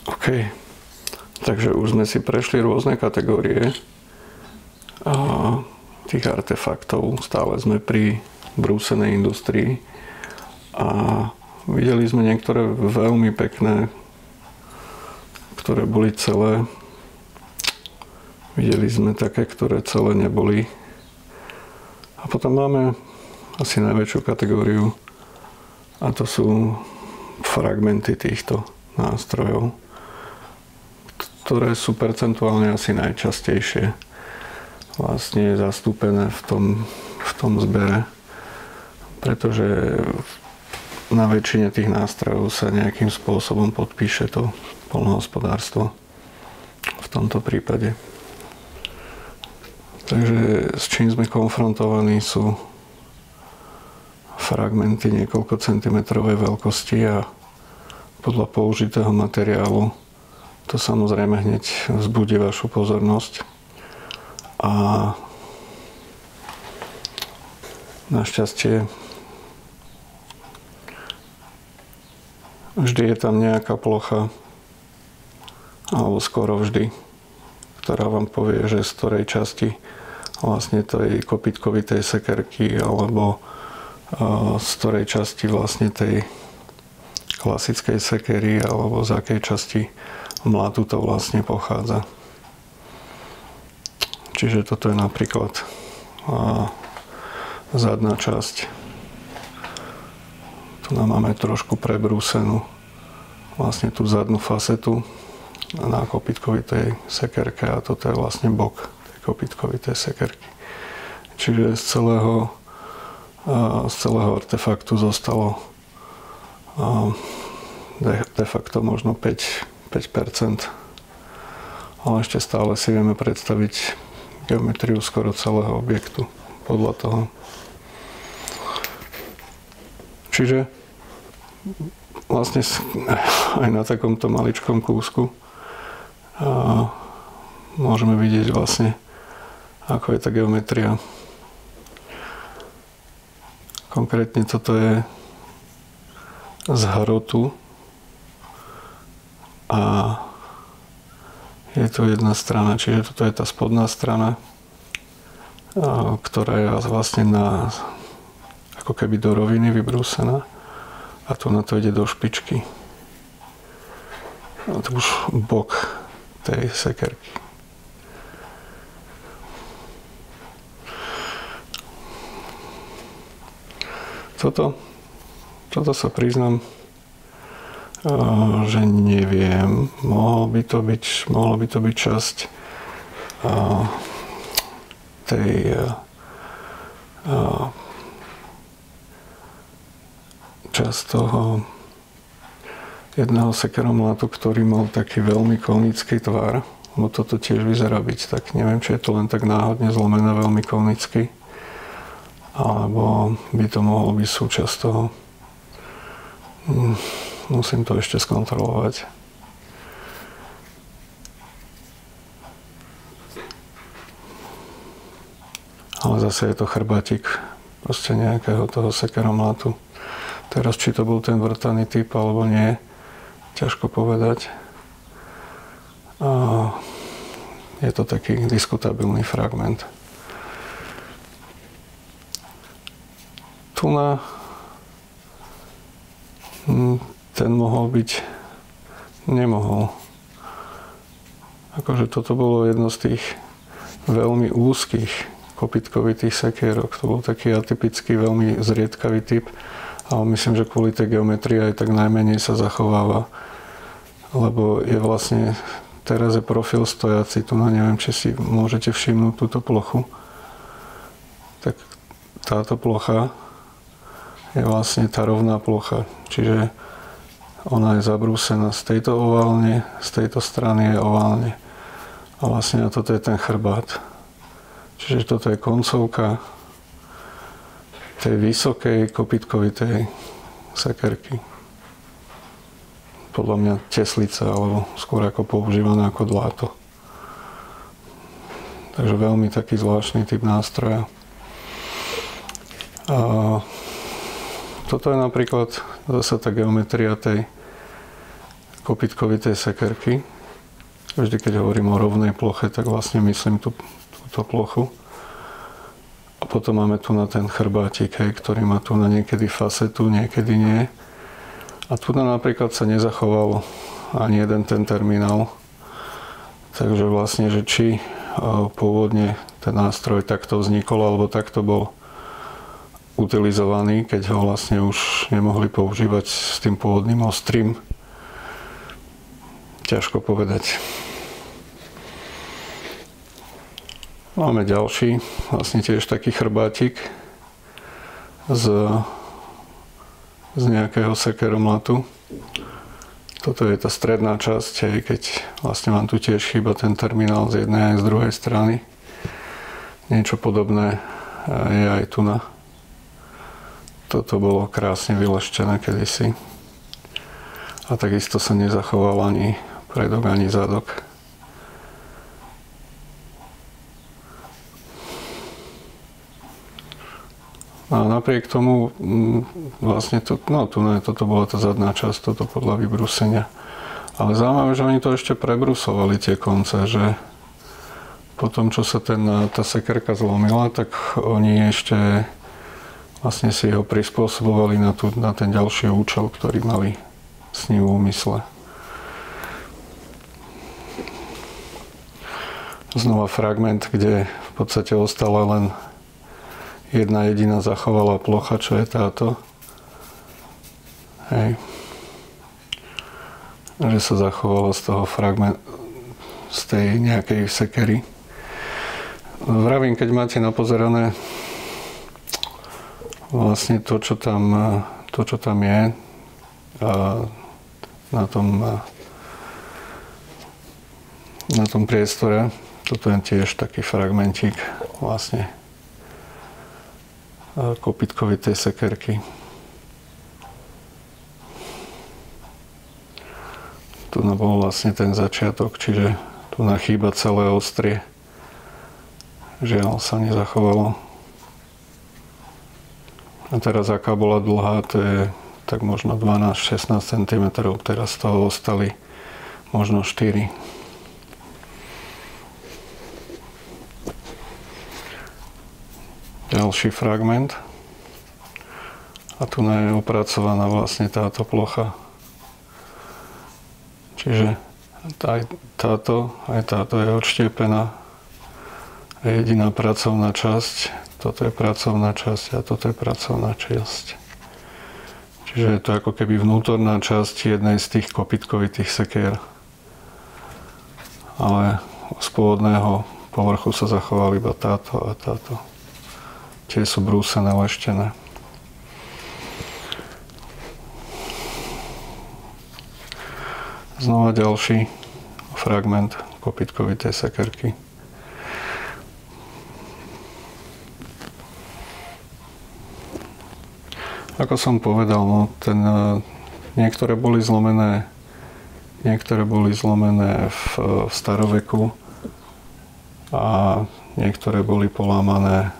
OK. Takže už sme si prešli rôzne kategórie tých artefaktov. Stále sme pri brúsenej industrii a videli sme niektoré veľmi pekné, ktoré boli celé. Videli sme také, ktoré celé neboli. A potom máme asi najväčšiu kategóriu a to sú fragmenty týchto nástrojov, ktoré sú percentuálne asi najčastejšie vlastne zastúpené v tom zbere, pretože na väčšine tých nástrojov sa nejakým spôsobom podpíše to poľnohospodárstvo v tomto prípade. Takže s čím sme konfrontovaní sú fragmenty niekoľko centimetrovej veľkosti a podľa použitého materiálu to samozrejme hneď vzbudí vašu pozornosť. A našťastie vždy je tam nejaká plocha, alebo skoro vždy, ktorá vám povie, že z ktorej časti vlastne tej kopytkovitej sekerky alebo z ktorej časti vlastne tej klasickej sekery alebo z akej časti mlatu to vlastne pochádza. Čiže toto je napríklad zadná časť. Tu nám máme trošku prebrúsenú vlastne tú zadnú fasetu na kopytkovitej sekerke a toto je vlastne bok tej kopytkovitej sekerky. Čiže z celého artefaktu zostalo de facto možno 5%, ale ešte stále si vieme predstaviť geometriu skoro celého objektu podľa toho. Čiže vlastne aj na takomto maličkom kúsku môžeme vidieť vlastne, ako je tá geometria. Konkrétne toto je z hrotu a je to jedna strana, čiže toto je tá spodná strana, ktorá je vlastne ako keby do roviny vybrúsená a tu na to ide do špičky. A to už bok tej sekerky. Toto sa priznám, že neviem. Mohlo by to byť časť časť toho jedného sekeromlátu, ktorý mal taký veľmi konický tvar, lebo toto tiež vyzerá byť tak, neviem, či je to len tak náhodne zlomené veľmi konicky, alebo by to mohlo byť súčasť toho. Musím to ešte skontrolovať. Ale zase je to chrbátik proste nejakého toho sekeromlátu. Teraz, či to bol ten vrtaný typ, alebo nie, ťažko povedať. Je to taký diskutabilný fragment. Tu ten mohol byť, nemohol. Akože toto bolo jedno z tých veľmi úzkých kopytkovitých sekierok. To bol taký atypický, veľmi zriedkavý typ. Ale myslím, že kvôli tej geometrii aj tak najmenej sa zachováva. Lebo je vlastne, teraz je profil stojaci. Tu neviem, či si môžete všimnúť túto plochu. Tak táto plocha je vlastne tá rovná plocha. Čiže ona je zabrúsená z tejto oválne, z tejto strany je oválne. A vlastne toto je ten chrbát. Čiže toto je koncovka tej vysokej kopytkovitej sekerky. Podľa mňa teslica, alebo skôr ako používaná ako dláto. Takže veľmi taký zvláštny typ nástroja. A toto je napríklad zase tá geometria tej kopytkovitej sekerky. Vždy, keď hovorím o rovnej ploche, tak vlastne myslím túto plochu. A potom máme tu na ten chrbátik, ktorý má tu na niekedy fasetu, niekedy nie. A tu napríklad sa nezachoval ani jeden ten terminál. Takže vlastne, že či pôvodne ten nástroj takto vznikol, alebo takto bol utilizovaný, keď ho vlastne už nemohli používať s tým pôvodným ostrým. Ťažko povedať. Máme ďalší, vlastne tiež taký chrbátik z nejakého sekeromlatu. Toto je tá stredná časť, aj keď vlastne mám tu tiež chýba ten terminál z jednej aj z druhej strany. Niečo podobné je aj tu na. Toto bolo krásne vyleštené kedysi. A takisto sa nezachoval ani predok, ani zadok. A napriek tomu vlastne toto bola tá zadná časť, toto podľa vybrúsenia. Ale zaujímavé, že oni to ešte prebrusovali tie konce, že potom, čo sa tá sekerka zlomila, tak oni ešte vlastne si ho prispôsobovali na ten ďalší účel, ktorý mali s ním v úmysle. Znova fragment, kde v podstate ostala len jedna jediná zachovalá plocha, čo je táto. Hej. Že sa zachovala z toho fragment, z tej nejakej sekery. Vravím, keď máte napozerané vlastne to, čo tam je na tom priestore. Toto je tiež taký fragmentík vlastne kopytkovitej sekerky. Tu bol vlastne ten začiatok, čiže tu chýba celé ostrie. Žiaľ sa nezachovalo. A teraz aká bola dlhá, to je tak možno 12-16 cm, teraz z toho ostali možno 4. Ďalší fragment. A tu je opracovaná vlastne táto plocha. Čiže aj táto je odštiepená. Jediná pracovná časť, toto je pracovná časť a toto je pracovná časť. Čiže je to ako keby vnútorná časť jednej z tých kopytkovitých sekier. Ale z pôvodného povrchu sa zachovali iba táto a táto. Tie sú brúsené, leštené. Znova ďalší fragment kopytkovitej sekerky. Ako som povedal, niektoré boli zlomené v staroveku a niektoré boli polámané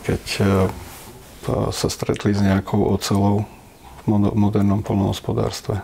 keď sa stretli s nejakou oceľou v modernom poľnohospodárstve.